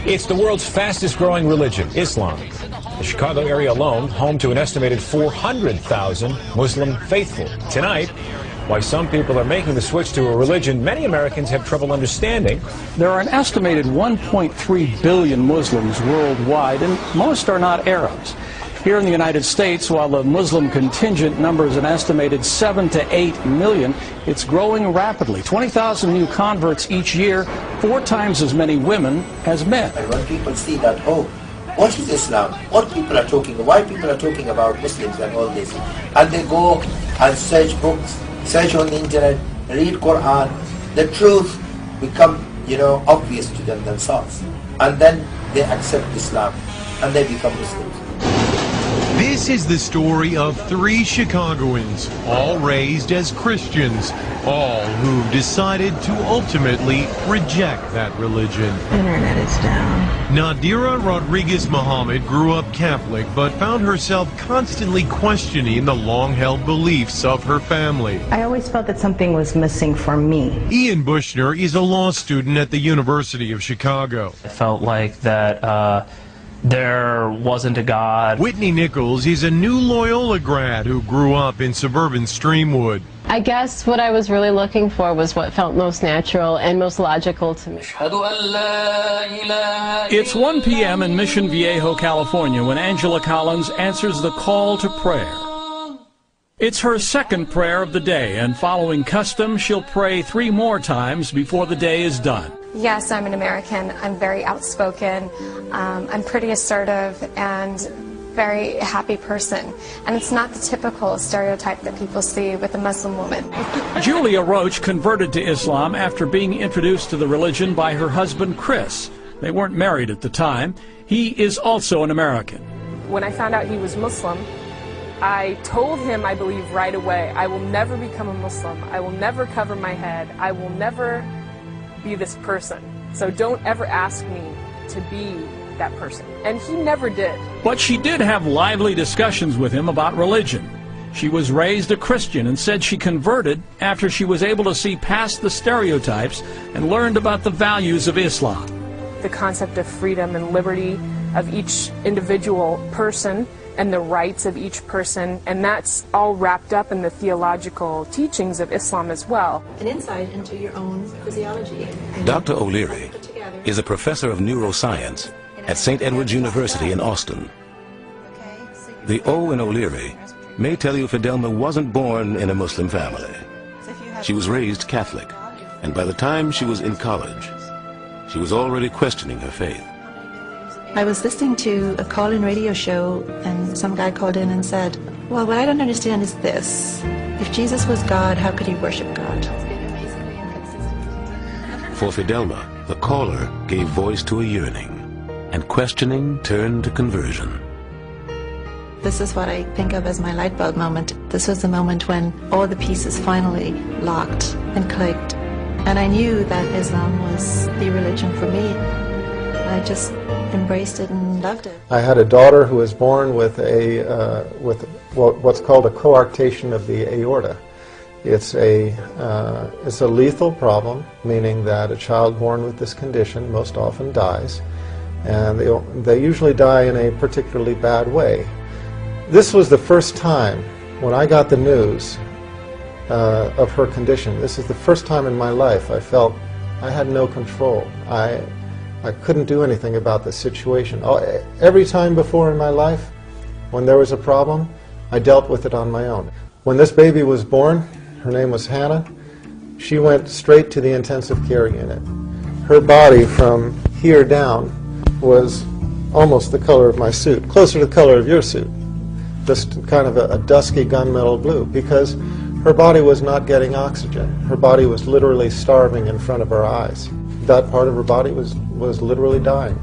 It's the world's fastest growing religion, Islam. The Chicago area alone, home to an estimated 400,000 Muslim faithful. Tonight, why some people are making the switch to a religion many Americans have trouble understanding. There are an estimated 1.3 billion Muslims worldwide, and most are not Arabs. Here in the United States, while the Muslim contingent numbers an estimated 7 to 8 million, it's growing rapidly. 20,000 new converts each year, 4 times as many women as men. And when people see that, oh, what is Islam? What people are talking, why people are talking about Muslims and all this, and they go and search books, search on the internet, read Quran, the truth become, obvious to them themselves. And then they accept Islam and they become Muslims. This is the story of 3 Chicagoans, all raised as Christians, all who've decided to ultimately reject that religion. Internet is down. Nadira Rodriguez Muhammad grew up Catholic, but found herself constantly questioning the long-held beliefs of her family. I always felt that something was missing for me. Ian Bushner is a law student at the University of Chicago. I felt like that there wasn't a God. Whitney Nichols is a new Loyola grad who grew up in suburban Streamwood. I guess what I was really looking for was what felt most natural and most logical to me. It's 1 p.m. in Mission Viejo, California, when Angela Collins answers the call to prayer. It's her second prayer of the day, and following custom, she'll pray 3 more times before the day is done. Yes, I'm an American. I'm very outspoken. I'm pretty assertive and very happy person. And it's not the typical stereotype that people see with a Muslim woman. Julia Roach converted to Islam after being introduced to the religion by her husband, Chris. They weren't married at the time. He is also an American. When I found out he was Muslim, I told him, I believe, right away, I will never become a Muslim. I will never cover my head. I will never be this person. So don't ever ask me to be that person. And he never did. But she did have lively discussions with him about religion. She was raised a Christian and said she converted after she was able to see past the stereotypes and learned about the values of Islam. The concept of freedom and liberty of each individual person and the rights of each person, and that's all wrapped up in the theological teachings of Islam as well. An insight into your own physiology. Dr. O'Leary is a professor of neuroscience at St. Edward's University in Austin. The O in O'Leary may tell you Fidelma wasn't born in a Muslim family. She was raised Catholic, and by the time she was in college, she was already questioning her faith. I was listening to a call-in radio show, and some guy called in and said, well, what I don't understand is this. If Jesus was God, how could he worship God? For Fidelma, the caller gave voice to a yearning, and questioning turned to conversion. This is what I think of as my light bulb moment. This was the moment when all the pieces finally locked and clicked, and I knew that Islam was the religion for me. I just embraced it and loved it. I had a daughter who was born with what's called a coarctation of the aorta. It's a lethal problem, meaning that a child born with this condition most often dies, and they usually die in a particularly bad way. This was the first time when I got the news of her condition. This is the first time in my life I felt I had no control. I couldn't do anything about the situation. Every time before in my life, when there was a problem, I dealt with it on my own. When this baby was born, her name was Hannah, she went straight to the intensive care unit. Her body from here down was almost the color of my suit, closer to the color of your suit, just kind of a dusky gunmetal blue, because her body was not getting oxygen. Her body was literally starving in front of her eyes. That part of her body was literally dying.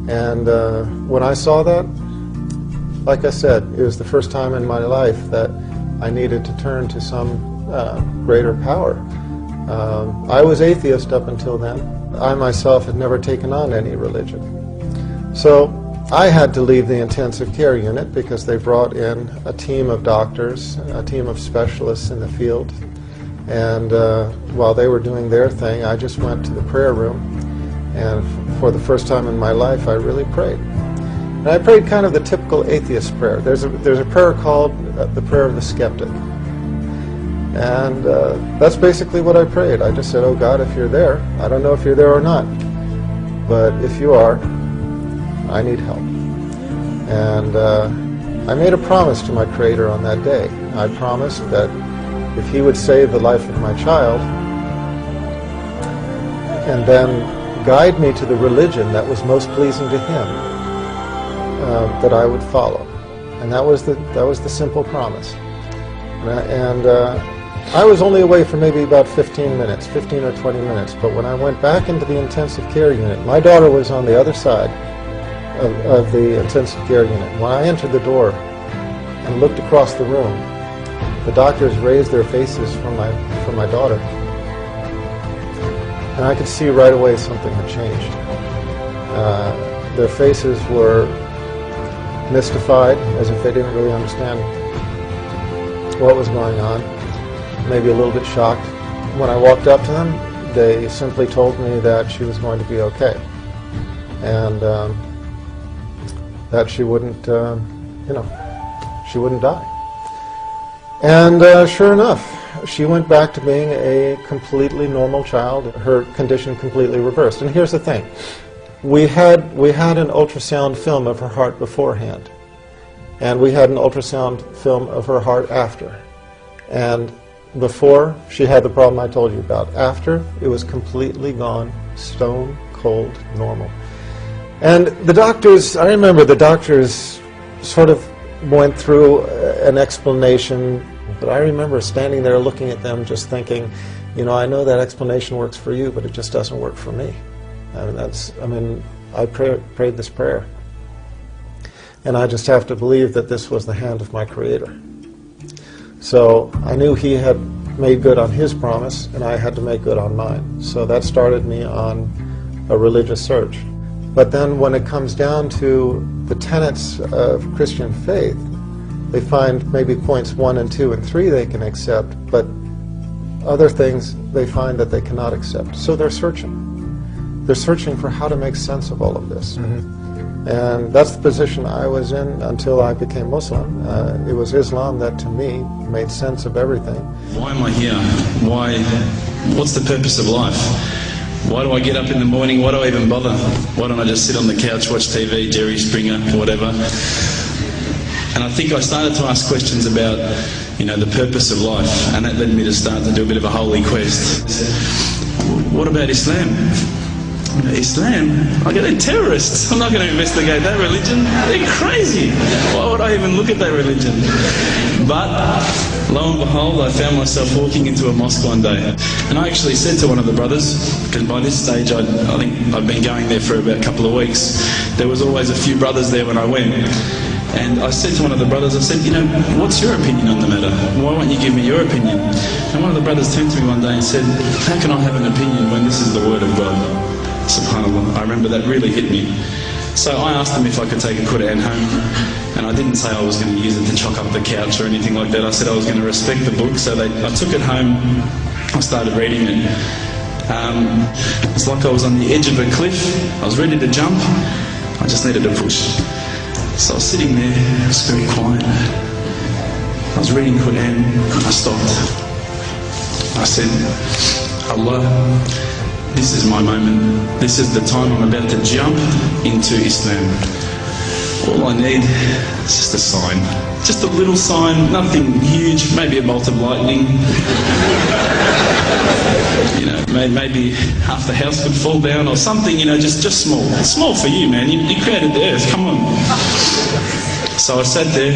And when I saw that, like I said, it was the first time in my life that I needed to turn to some greater power. I was atheist up until then. I myself had never taken on any religion. So I had to leave the intensive care unit because they brought in a team of doctors, a team of specialists in the field. And while they were doing their thing, I just went to the prayer room. And for the first time in my life, I really prayed. And I prayed kind of the typical atheist prayer. There's a prayer called the prayer of the skeptic. And that's basically what I prayed. I just said, oh God, if you're there, I don't know if you're there or not, but if you are, I need help. And I made a promise to my Creator on that day. I promised that if He would save the life of my child and then guide me to the religion that was most pleasing to Him, that I would follow. And that was the simple promise. And I was only away for maybe about 15 minutes, 15 or 20 minutes, but when I went back into the intensive care unit, my daughter was on the other side of the intensive care unit. When I entered the door and looked across the room, the doctors raised their faces from my daughter, and I could see right away something had changed. Their faces were mystified, as if they didn't really understand what was going on, maybe a little bit shocked. When I walked up to them, they simply told me that she was going to be okay, and that she wouldn't, she wouldn't die. And sure enough, she went back to being a completely normal child. Her condition completely reversed. And here's the thing. We had an ultrasound film of her heart beforehand, and we had an ultrasound film of her heart after. And before, she had the problem I told you about. After, it was completely gone, stone cold normal. And the doctors, I remember the doctors sort of went through an explanation, but I remember standing there looking at them just thinking, I know that explanation works for you, but it just doesn't work for me. I prayed this prayer. And I just have to believe that this was the hand of my Creator. So I knew He had made good on His promise, and I had to make good on mine. So that started me on a religious search. But then when it comes down to the tenets of Christian faith, they find maybe points 1 and 2 and 3 they can accept, but other things they find that they cannot accept. So they're searching. They're searching for how to make sense of all of this. Mm-hmm. And that's the position I was in until I became Muslim. It was Islam that, to me, made sense of everything. Why am I here? What's the purpose of life? Why do I get up in the morning? Why do I even bother? Why don't I just sit on the couch, watch TV, Jerry Springer, whatever? And I think I started to ask questions about, the purpose of life, and that led me to start to do a bit of a holy quest. What about Islam? Islam? They're terrorists. I'm not going to investigate that religion. They're crazy. Why would I even look at that religion? But lo and behold, I found myself walking into a mosque one day, and I actually said to one of the brothers, because by this stage I think I'd been going there for about a couple of weeks. There was always a few brothers there when I went, and I said to one of the brothers, I said, what's your opinion on the matter? Why won't you give me your opinion? And one of the brothers turned to me one day and said, how can I have an opinion when this is the word of God? SubhanAllah. I remember that really hit me. So I asked them if I could take a Quran home, and I didn't say I was going to use it to chalk up the couch or anything like that. I said I was going to respect the book, so I took it home, I started reading it. It's like I was on the edge of a cliff, I was ready to jump, I just needed a push. So I was sitting there, it was very quiet. I was reading Quran, and I stopped. I said, Allah, this is my moment. This is the time I'm about to jump into Islam. All I need is just a sign. Just a little sign, nothing huge, maybe a bolt of lightning. Maybe half the house could fall down or something, just small. Small for you, man. You created the earth, come on. So I sat there.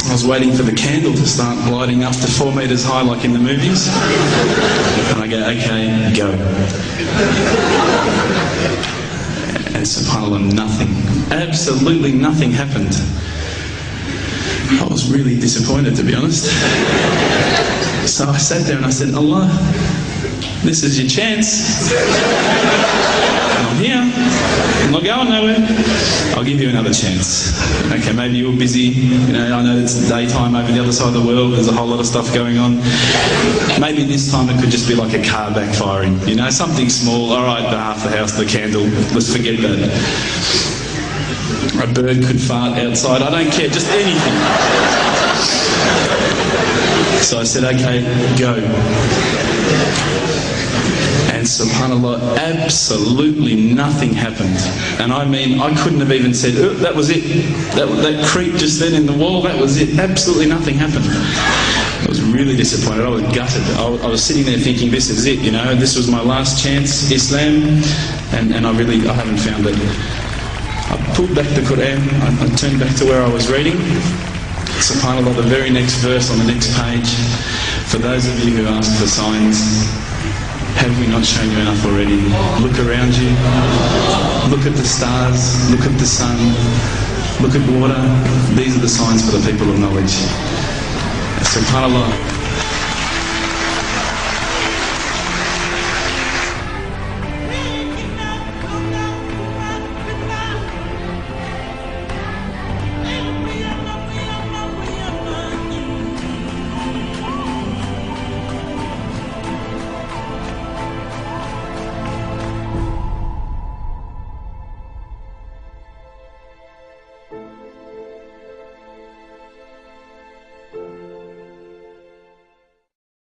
I was waiting for the candle to start lighting up to 4 meters high like in the movies. And I go, okay, go. And subhanAllah, nothing. Absolutely nothing happened. I was really disappointed, to be honest. So I sat there and I said, Allah, this is your chance. And I'm here. I'm not going nowhere. I'll give you another chance. Okay, maybe you're busy. You know, I know it's daytime over the other side of the world. There's a whole lot of stuff going on. Maybe this time it could just be like a car backfiring. You know, something small. All right, the half the house, the candle. Let's forget that. A bird could fart outside. I don't care. Just anything. So I said, okay, go. And subhanAllah, absolutely nothing happened. And I mean, I couldn't have even said, oh, that was it. That creep just then in the wall, that was it. Absolutely nothing happened. I was really disappointed. I was gutted. I was sitting there thinking, this is it, you know, this was my last chance, Islam, and I haven't found it. I pulled back the Quran, I turned back to where I was reading. SubhanAllah, the very next verse on the next page, for those of you who ask for signs, have we not shown you enough already? Look around you, look at the stars, look at the sun, look at water. These are the signs for the people of knowledge. SubhanAllah.